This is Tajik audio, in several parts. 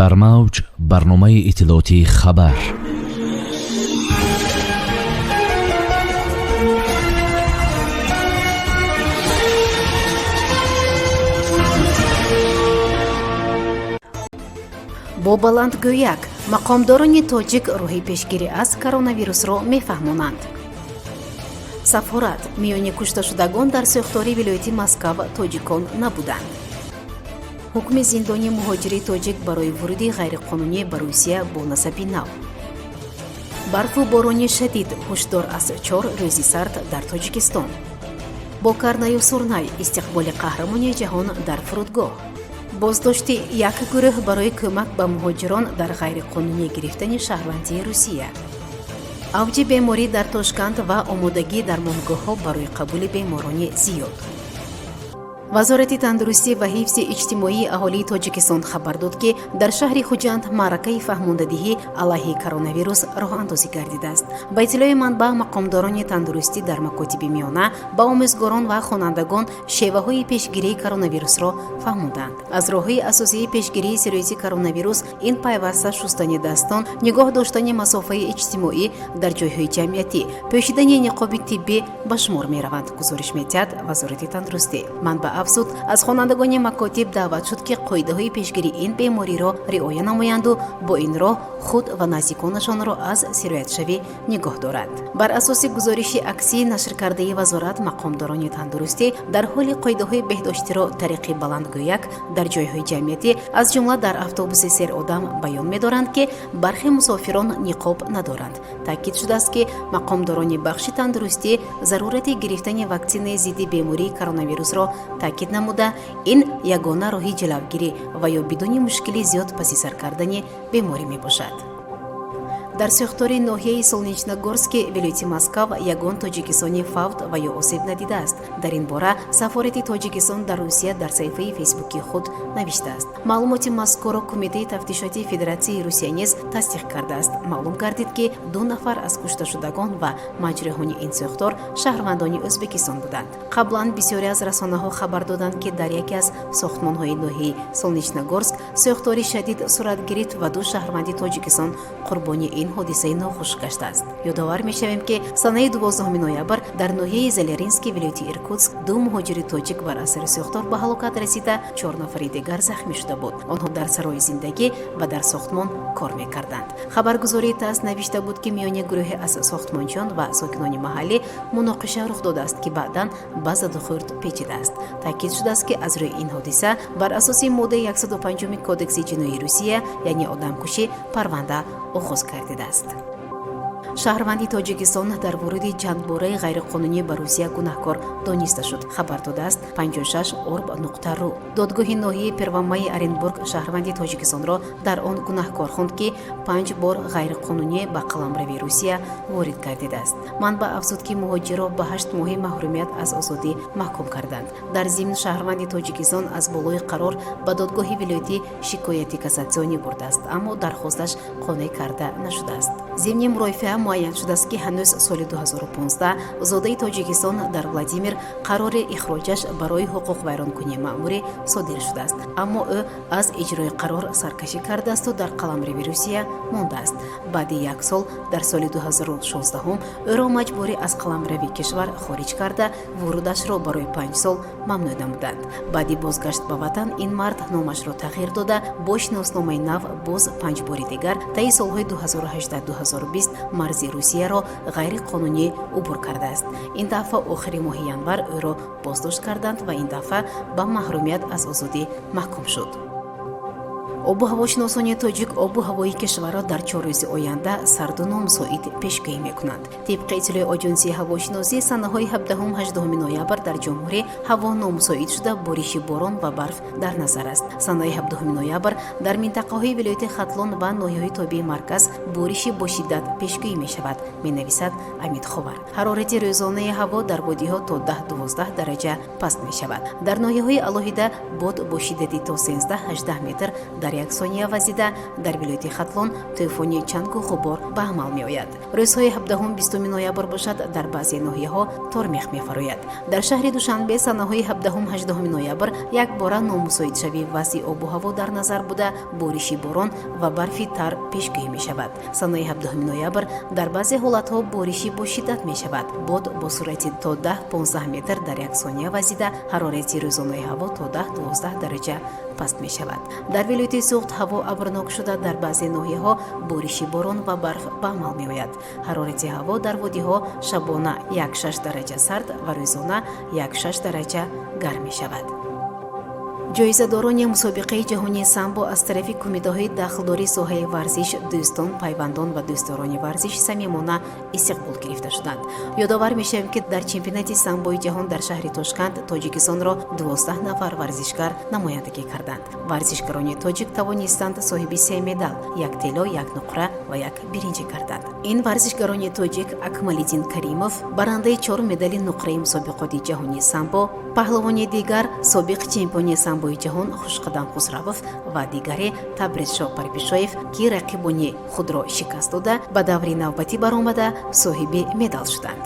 дар мавҷ барномаи иттилоотии хабар. бо баландгӯяк мақомдорони тоҷик роҳи пешгирӣ аз коронавирусро мефаҳмонанд. сафорат миёни кушташудагон дар сӯхтори вилояти Москав тоҷикон набуданд. ҳукми зиндони муҳоҷири тоҷик барои вуруди ғайриқонунӣ ба Русия бо насаби нав. барфу борони шадид ҳушдор аз 4 рӯзи сард дар Тоҷикистон. бо карнаю сурнай истиқболи қаҳрамони ҷаҳон дар фурудгоҳ. боздошти як гурӯҳ барои кӯмак ба муҳоҷирон дар ғайриқонунӣ гирифтани шаҳрвандии Русия. авҷи беморӣ дар Тошканд ва омодагӣ дармонгоҳҳо барои қабули беморони зиёд. вазорати тандурустӣ ва ҳифзи иҷтимоии аҳолии Тоҷикистон хабар дод, ки дар шаҳри Хуҷанд маъракаи фаҳмондадиҳӣ алайҳи коронавирус роҳандозӣ гардидааст. ба иттилои манбаъ, мақомдорони тандурустӣ дар макотиби миёна ба омӯзгорон ва хонандагон шеваҳои пешгирии коронавирусро фаҳмонданд. аз роҳҳои асосии пешгирии сирояти коронавирус ин пайваста шустани дастон, нигоҳ доштани масофаи иҷтимоӣ дар ҷойҳои ҷамъиятӣ, пӯшидани ниқоби тиббӣ ба шумор мераванд, гузориш медиҳад вазорати тандурустӣ. манбаъ афзуд, аз хонандагони макотиб даъват шуд, ки қоидаҳои пешгирии ин бемориро риоя намоянду бо ин роҳ худ ва наздиконашонро аз сироятшавӣ нигоҳ доранд. бар асоси гузориши аксӣ нашр кардаи вазорат, мақомдорони тандурустӣ дар ҳоли қоидаҳои беҳдоштиро тариқи баландгӯяк дар ҷойҳои ҷамъиятӣ, аз ҷумла дар автобуси серодам баён медоранд, ки бархи мусофирон ниқоб надоранд. таъкид шудааст, ки мақомдорони бахши тандурустӣ зарурати гирифтани ваксинаи зидди бемории коронавирусро таъкид намуда, ин ягона роҳи ҷалавгирӣ ва ё бидуни мушкили зиёд паси сар кардани беморӣ мебошад. дар сӯхтори ноҳияи Солнечногорски вилояти Москав ягон тоҷикистони фавт ва ё осеб надидааст. дар ин бора сафорати Тоҷикистон дар Русия дар саҳифаи фейсбуки худ навиштааст. маълумоти мазкурро Кумитаи тафтишоти Федератсияи Русия низ тасдиқ кардааст. маълум гардид, ки 2 нафар аз кушташудагон ва маҷрӯҳони ин сӯхтор шаҳрвандони Ӯзбекистон буданд. қаблан бисёре аз расонаҳо хабар доданд, ки дар яке аз сохтмонҳои ноҳияи Солнечногорск сӯхтори шадид сурат гирифт ва 2 шаҳрванди Тоҷикистон қурбони ин ҳодисаи нохуш гаштааст. ёдовар мешавем, ки санаи 12 ноябр дар ноҳияи Залерински вилояти Иркутск 2 муҳоҷири тоҷик бар асари сӯхтор ба ҳалокат расида, 4 нафари дигар захмӣ шуда буд. онҳо дар сарои зиндагӣ ва дар сохтмон кор мекарданд. хабаргузории ТАСС навишта буд, ки миёни гурӯҳе аз сохтмончиён ва сокинони маҳаллӣ муноқиша рух додааст, ки баъдан ба задухӯрд печидааст. таъкид шудааст, ки аз рӯи ин ҳодиса бар асоси моддаи 105 кодекси ҷиноии Русия, яъне одамкушӣ, парванда оғоз гардидааст. шаҳрванди Тоҷикистон дар вуруди чандбораи ғайриқонунӣ ба Русия гунаҳкор дониста шуд, хабар додааст 56orb.ru. додгоҳи ноҳияи Первомайи Оренбург шаҳрванди Тоҷикистонро дар он гунаҳкор хонд, ки 5 бор ғайриқонунӣ ба қаламрави Русия ворид гардидааст. манбаъ афзуд, ки муҳоҷирро ба 8 моҳи маҳрумият аз озодӣ маҳкум карданд. дар зимн шаҳрванди Тоҷикистон аз болои қарор ба додгоҳи вилоятӣ шикояти кассатсионӣ бурдааст, аммо дархосташ қонеъ карда нашудааст. зимни мурофиа муайян шудааст, ки ҳанӯз соли 2015 зодаи Тоҷикистон дар Владимир қарори ихроҷаш барои ҳуқуқвайронкунии маъмурӣ содир шудааст, аммо ӯ аз иҷрои қарор саркашӣ кардаасту дар қаламрави Русия мондааст. баъди 1 сол, дар соли 2016 ӯро маҷбурӣ аз қаламрави кишвар хориҷ карда, вурудашро барои 5 сол мамнӯъ намуданд. баъди бозгашт ба ватан, ин мард номашро тағйир дода, бо шиносномаи нав боз 5 бори дигар таи солҳои 2018-2020 марзи Русияро ғайриқонунӣ убур кардааст. ин дафъа охири моҳи январ ӯро боздошт карданд ва ин дафъа ба маҳрумият аз озодӣ маҳкум шуд. обу ҳавошиносони тоҷик обу ҳавои кишварро дар 4 рӯзи оянда сарду номусоид пешгӯӣ мекунанд. тибқи иттилои оҷонсии ҳавошиносӣ, санаҳои 17-18 ноябр дар ҷумҳурӣ ҳаво номусоид шуда, бориши борон ва барф дар назар аст. санаи 17 ноябр дар минтақаҳои вилояти Хатлон ва ноҳияҳои тобии марказ бориши бошиддат пешгӯӣ мешавад, менависад Амид Ховар. ҳарорати рӯзонаи ҳаво дар водиҳо то 10-12 дараҷа паст мешавад. дар ноҳияҳои алоҳида бод бо шиддати то 13-18 метр дар дар як сония вазида дар вилояти Хатлон тӯфони чангу ғубор ба амал меояд. рӯзҳои 17-20 ноябр бошад дар баъзе ноҳияҳо тормех мефарояд. дар шаҳри Душанбе санаҳои 17-18 ноябр якбора номусоидшавии вазъи обу ҳаво дар назар буда бориши борон ва барфи тар пешгӯӣ мешавад. санаи 17 ноябр дар баъзе ҳолатҳо бориши бо шиддат мешавад. бод бо суръати то 10-15 метр дар як сония вазида ҳарорати рӯзонаи ҳаво то 10-12 дараҷа паст мешавад. дар вилояти Суғд ҳаво абрнок шуда дар баъзе ноҳияҳо бориши борон ва барф ба амал меояд. ҳарорати ҳаво дар водиҳо шабона 1-6 дараҷа сард ва рӯзона 1-6 дараҷа гарм мешавад. ҷоизадорони мусобиқаи ҷаҳонии самбо аз тарафи кумитаҳои дахлдори соҳаи варзиш дӯстон, пайвандон ва дӯстдорони варзиш самимона истиқбол гирифта шуданд. ёдовар мешавем, ки дар чемпионати самбои ҷаҳон дар шаҳри Тошканд Тоҷикистонро 12 нафар варзишгар намояндагӣ карданд. варзишгарони тоҷик тавонистанд соҳиби 3 медал, 1 тилло, 1 нуқра ва 1 биринҷӣ гарданд. ин варзишгарони тоҷик Акмалиддин Каримов барандаи 4 медали нуқраи мусобиқоти ҷаҳонии самбо, паҳлавони дигар собиқ чемпиони самбои ҷаҳон Хушқадам Хусравов ва дигаре Табризшоҳ Парпишоев, ки рақибони худро шикаст дода ба даври навбатӣ баромада соҳиби медал шуданд.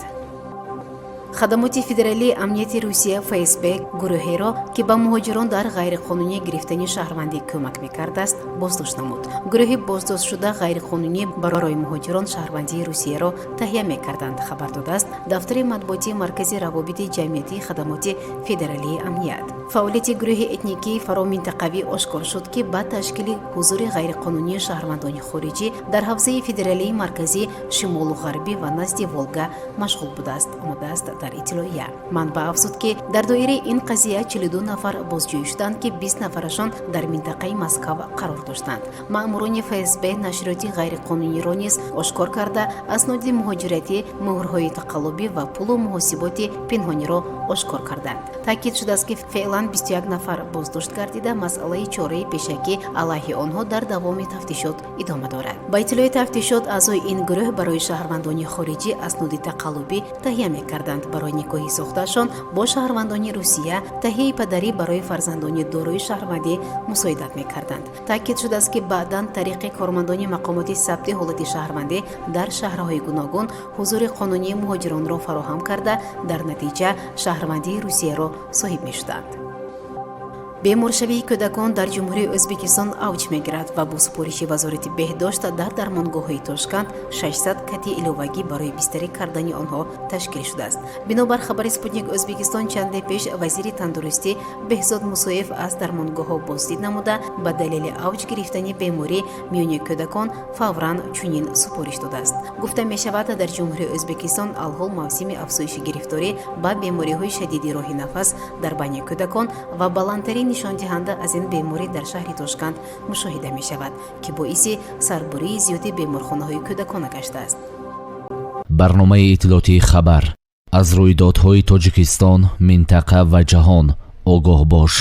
хадамоти федералии амнияти Русия ФСБ гурӯҳеро, ки ба муҳоҷирон дар ғайриқонунӣ гирифтани шаҳрвандӣ кӯмак мекардааст, боздошт намуд. гурӯҳи боздоштшуда ғайриқонунӣ барои муҳоҷирон шаҳрвандии Русияро таҳия мекарданд, хабар додааст дафтари матбуоти маркази равобити ҷамъиятии хадамоти федералии амният. фаъолияти гурӯҳи этникии фароминтақавӣ ошкор шуд, ки ба ташкили ҳузури ғайриқонунии шаҳрвандони хориҷӣ дар ҳавзаи федералии марказӣ, шимолу ғарбӣ ва назди Волга машғул будааст, омадааст дар иттилоия. манбаъ афзуд, ки дар доираи ин қазия 42 нафар бозҷӯӣ шуданд, ки 20 нафарашон дар минтақаи Москав қарор доштанд. маъмурони ФСБ нашриёти ғайриқонуниро низ ошкор карда, асноди муҳоҷиратӣ, муҳрҳои тақаллубӣ ва пулу муҳосиботи пинҳониро ошкор карданд. таъкид шудааст, ки феълан 21 нафар боздошт гардида, масъалаи чораи пешакӣ алайҳи онҳо дар давоми тафтишот идома дорад. ба иттилои тафтишот, аъзои ин гурӯҳ барои шаҳрвандони хориҷӣ асноди тақаллубӣ таҳия мекарданд. барои никоҳи сохтаашон бо шаҳрвандони Русия, таҳияи падарӣ барои фарзандони дорои шаҳрвандӣ мусоидат мекарданд. таъкид шудааст, ки баъдан тариқи кормандони мақомоти сабти ҳолати шаҳрвандӣ дар шаҳрҳои гуногун ҳузури қонунии муҳоҷиронро фароҳам карда, дар натиҷа шаҳрвандии Русияро соҳиб мешуданд. беморшавии кӯдакон дар ҷумҳурии Ӯзбекистон авҷ мегирад ва бо супориши вазорати беҳдошт дар дармонгоҳҳои Тошканд 600 кати иловагӣ барои бистарӣ кардани онҳо ташкил шудааст. бинобар хабари Спутник Ӯзбекистон чанде пеш вазири тандурустӣ Беҳзод Мусоев аз дармонгоҳҳо боздид намуда, ба далели авҷ гирифтани беморӣ миёни кӯдакон фавран чунин супориш додааст. гуфта мешавад, дар ҷумҳурии Ӯзбекистон алҳол мавсими афзоиши гирифторӣ ба бемориҳои шадиди роҳи нафас дар байни кӯдакон ва баландтарин нишондиҳанда аз ин беморӣ дар шаҳри Тошканд мушоҳида мешавад, ки боиси сарбурии зиёди беморхонаҳои кӯдакона гаштааст. барномаи иттилоотии хабар аз рӯйдодҳои Тоҷикистон, минтақа ва ҷаҳон огоҳ бош.